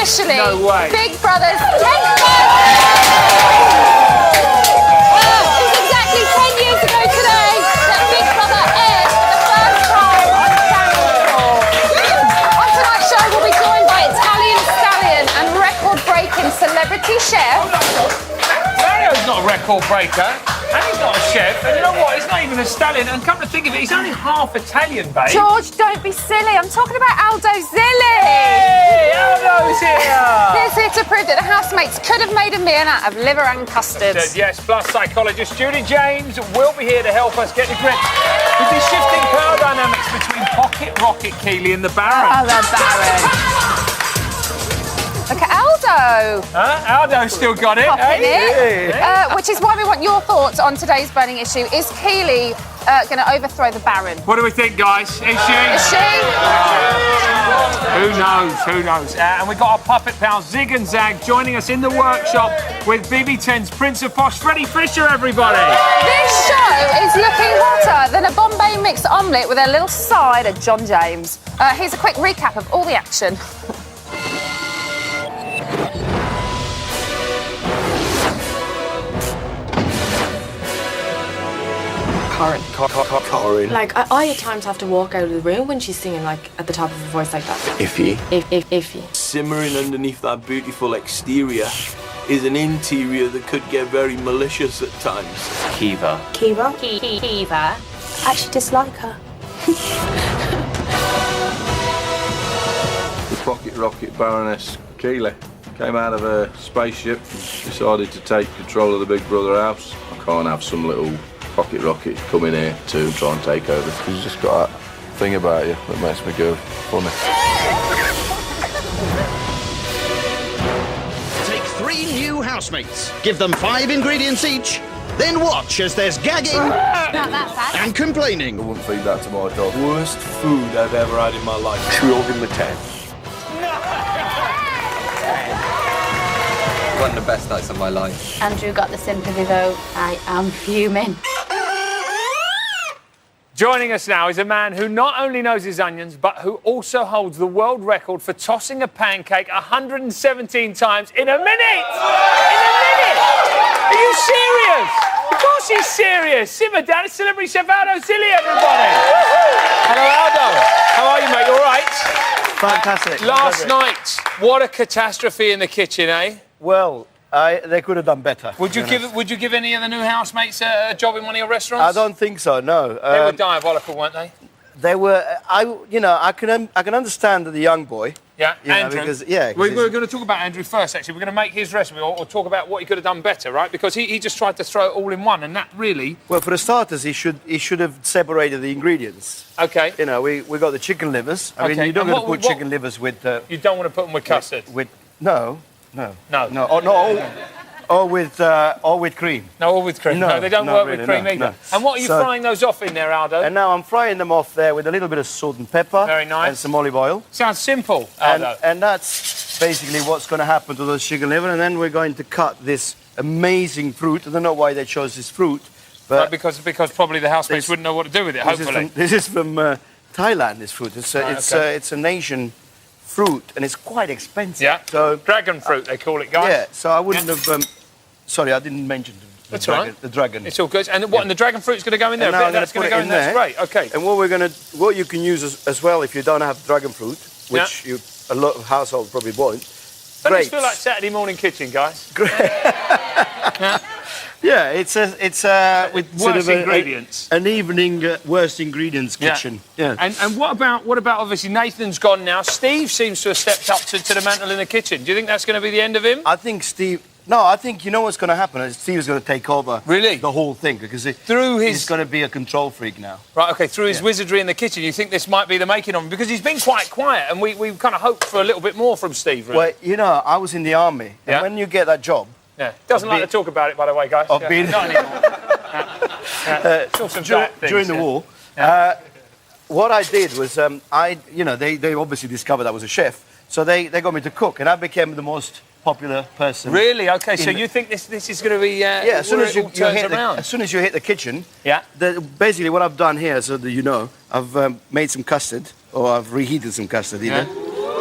officially No way. Big Brother's 10th birthday! It's exactly 10 years ago today that Big Brother aired for the first time on Channel 4. On tonight's show, we'll be joined by Italian stallion and record-breaking celebrity chef. Mario's not a record breaker, and he's not a chef, and you know what? He's not even a stallion, and come to think of it, he's only half Italian, babe. George, don't be silly. I'm talking about Aldo Zilli. Hey, Aldo's here! He's here to prove that the housemates could have made a meal out of liver and custards. Yes, plus psychologist Judy James will be here to help us get to grips with the shifting power dynamics between Pocket Rocket Keeley and the Baron. Oh, the Baron. Look at Aldo. Aldo's still got it. Hey. Which is why we want your thoughts on today's burning issue. Is Keeley going to overthrow the Baron? What do we think, guys? Is she? Is she? Who knows? Who knows? And we've got our puppet pal Zig and Zag joining us in the workshop with BB10's Prince of Posh, Freddie Fisher, everybody. This show is looking hotter than a Bombay mixed omelette with a little side of John James. Here's a quick recap of all the action. Corin. Like, I at times have to walk out of the room when she's singing, like, at the top of her voice like that. Iffy. Iffy. Simmering underneeth that beautiful exterior is an interior that could get very malicious at times. Kiva. Kiva? Kiva. I actually dislike her. The Pocket Rocket Baroness Keeley came out of a spaceship and decided to take control of the Big Brother house. I can't have some little pocket rocket come in here to try and take over. You've just got that thing about you that makes me go funny. Take 3 new housemates, give them 5 ingredients each, then watch as there's gagging and complaining. I wouldn't feed that to my dog. Worst food I've ever had in my life. Should we all give him a 10? One of the best nights of my life. Andrew got the sympathy vote. I am fuming. Joining us now is a man who not only knows his onions, but who also holds the world record for tossing a pancake 117 times in a minute! In a minute! Are you serious? Of course he's serious. Simmer down, it's celebrity chef Aldo Zilli, everybody. Hello, Aldo. How are you, mate? You all right? Fantastic. Last night, what a catastrophe in the kitchen, eh? Well, they could have done better. Would you give any of the new housemates a job in one of your restaurants? I don't think so. No. They were diabolical, weren't they? They were. I can understand the young boy. Yeah, Andrew. Because we're going to talk about Andrew first. Actually, we're going to make his recipe or talk about what he could have done better, right? Because he just tried to throw it all in one, and that really. Well, for the starters, he should have separated the ingredients. Okay. You know, we got the chicken livers. I mean, you don't want to put chicken livers with. You don't want to put them with custard. No. Or with cream. No, or with cream. No, they don't work with cream either. No. And what are you frying those off in there, Aldo? And now I'm frying them off there with a little bit of salt and pepper. Very nice. And some olive oil. Sounds simple, Aldo. And that's basically what's going to happen to those chicken liver. And then we're going to cut this amazing fruit. I don't know why they chose this fruit, but because probably the housemates wouldn't know what to do with it. Hopefully, this is from Thailand. This fruit. It's an Asian fruit, and it's quite expensive. Yeah. So dragon fruit, they call it, guys. Yeah. So I wouldn't have. Sorry, I didn't mention the dragon. It's all good. And what? And the dragon fruit's going to go in there. That's going to go in there. That's great. Okay. And what you can use as well if you don't have dragon fruit, which a lot of households probably won't. Doesn't it feel like Saturday morning kitchen, guys? Great. Yeah, it's with worst sort of ingredients. An evening worst ingredients kitchen. Yeah. And what about obviously Nathan's gone now. Steve seems to have stepped up to the mantle in the kitchen. Do you think that's going to be the end of him? I think Steve. No, I think you know what's going to happen. Steve's going to take over. Really? The whole thing because he's going to be a control freak now. Right. Okay. Through his wizardry in the kitchen, you think this might be the making of him because he's been quite quiet, and we kind of hoped for a little bit more from Steve. Really. Well, you know, I was in the army, and when you get that job. Yeah, doesn't like to talk about it, by the way, guys. Not anymore. During the war, what I did was, they obviously discovered I was a chef, so they got me to cook, and I became the most popular person. Really? Okay, so you think this is going to be as soon as you hit the kitchen. Yeah. Basically, what I've done here, so that you know, I've made some custard, or I've reheated some custard either.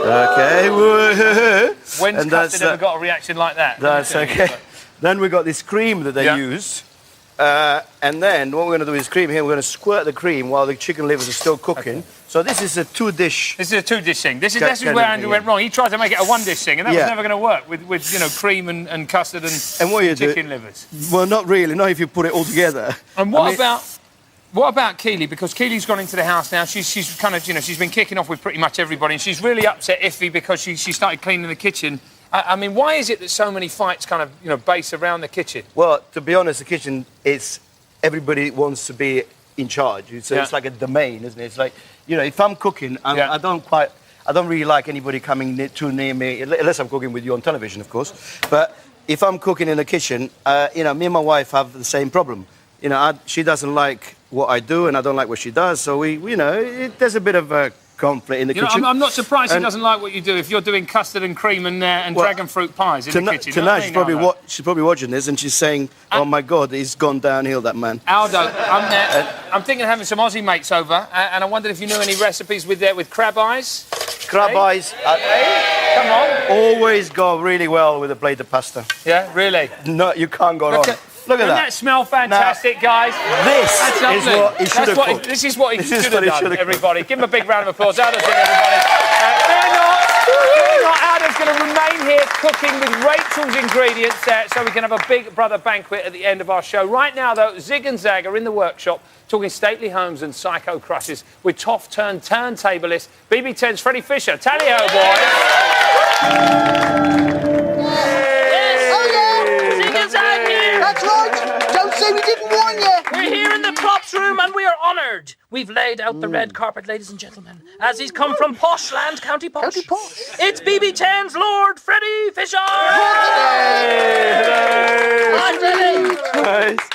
Okay. When's And custard ever got a reaction like that? That's okay. Then we got this cream that they use. And then what we're going to do is cream here. We're going to squirt the cream while the chicken livers are still cooking. Okay. So this is a 2-dish. This is a 2-dish thing. This is where Andrew went wrong. He tried to make it a 1-dish thing, and that was never going to work with you know, cream and custard and what you chicken do, livers. Well, not really. Not if you put it all together. And what about Keely? Because Keely's gone into the house now. She's kind of, you know, she's been kicking off with pretty much everybody, and she's really upset Iffy because she started cleaning the kitchen. I mean, why is it that so many fights kind of, you know, base around the kitchen? Well, to be honest, the kitchen is everybody wants to be in charge. So it's like a domain, isn't it? It's like, you know, if I'm cooking, I don't really like anybody coming too near me, unless I'm cooking with you on television, of course. But if I'm cooking in the kitchen, you know, me and my wife have the same problem. You know, she doesn't like what I do, and I don't like what she does. So you know, there's a bit of a conflict in the kitchen. I'm not surprised she doesn't like what you do if you're doing custard and cream and dragon fruit pies in the kitchen. Tonight, she's probably watching this, and she's saying, "Oh my God, he's gone downhill, that man." Aldo, I'm thinking of having some Aussie mates over, and I wondered if you knew any recipes with crab eyes. Crab eyes. Come on. Always go really well with a plate of pasta. Yeah, really? No, you can't go wrong. Look at Doesn't that smell fantastic, guys? This is what he should have cooked. This is what he should have done, everybody. Give him a big round of applause. Aldo's in, everybody. Fear not, Aldo's going to remain here cooking with Rachel's ingredients so we can have a Big Brother banquet at the end of our show. Right now, though, Zig and Zag are in the workshop talking stately homes and psycho crushes with turntablist BB10's Freddie Fisher. Tally-ho, boys. That's right! Don't say we didn't warn you! We're here in the props room and we are honoured. We've laid out the red carpet, ladies and gentlemen, as he's come from Poshland, County Posh. County Posh. It's BB10's Lord Freddie Fisher! Hi, Freddie!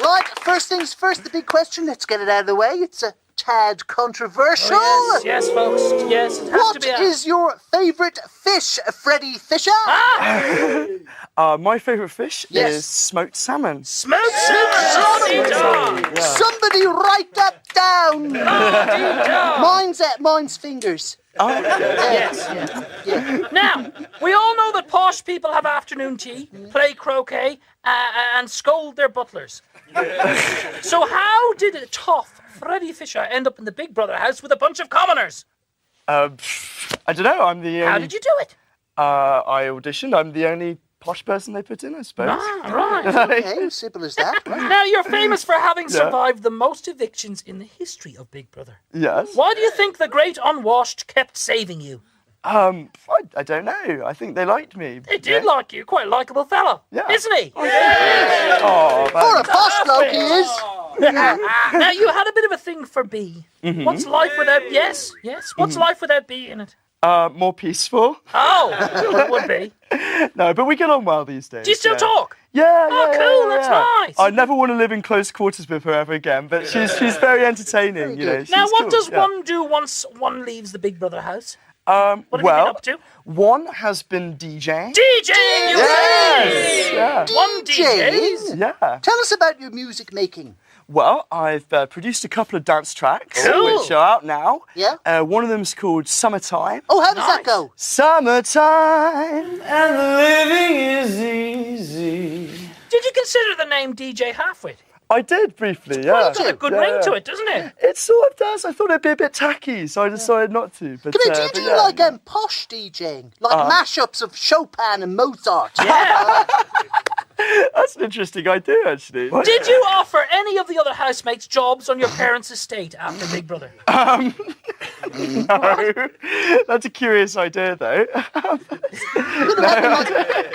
Right, first things first, the big question, let's get it out of the way. It's a tad controversial. Oh, yes, folks, yes. It has to be What is your favourite fish, Freddie Fisher? My favourite fish is smoked salmon. Smoked salmon! Somebody write that down! Mine's fingers. Oh, yes. Now, we all know that posh people have afternoon tea, play croquet, and scold their butlers. So how did a tough Freddie Fisher end up in the Big Brother house with a bunch of commoners? I don't know. I'm the only... How did you do it? I auditioned. I'm the only posh person they put in, I suppose. Ah, right. Okay, simple as that. Now, you're famous for having survived the most evictions in the history of Big Brother. Yes. Why do you think the great unwashed kept saving you? I don't know. I think they liked me. They did like you. Quite a likeable fella, isn't he? Oh, for a posh bloke, he is. Now, you had a bit of a thing for B. What's life without... Yes. What's life without B in it? More peaceful. Oh, well, it would be. No, but we get on well these days. Do you still talk? Yeah. Oh, cool. That's nice. I never want to live in close quarters with her ever again, but she's very entertaining. You know. Now, what does one do once one leaves the Big Brother house? What have you been up to? One has been DJing. DJing, you yes! Yeah. One DJs? Yeah. Tell us about your music making. Well, I've produced a couple of dance tracks, cool. which are out now. Yeah. One of them's called Summertime. Oh, how does that go? Summertime and the living is easy. Did you consider the name DJ Halfwit? I did briefly, It's got a good ring to it, doesn't it? It sort of does. I thought it'd be a bit tacky, so I decided not to. But, Come on, do you do like posh DJing? Like mashups of Chopin and Mozart? Yeah. That's an interesting idea, actually. Did you offer any of the other housemates jobs on your parents' estate after Big Brother? No. That's a curious idea, though.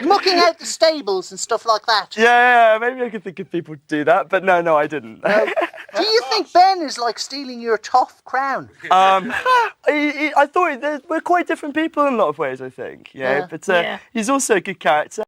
Mucking out the stables and stuff like that. Yeah, maybe I could think of people to do that, but no, I didn't. Do you think Ben is like stealing your tough crown? I thought we're quite different people in a lot of ways, I think. But he's also a good character.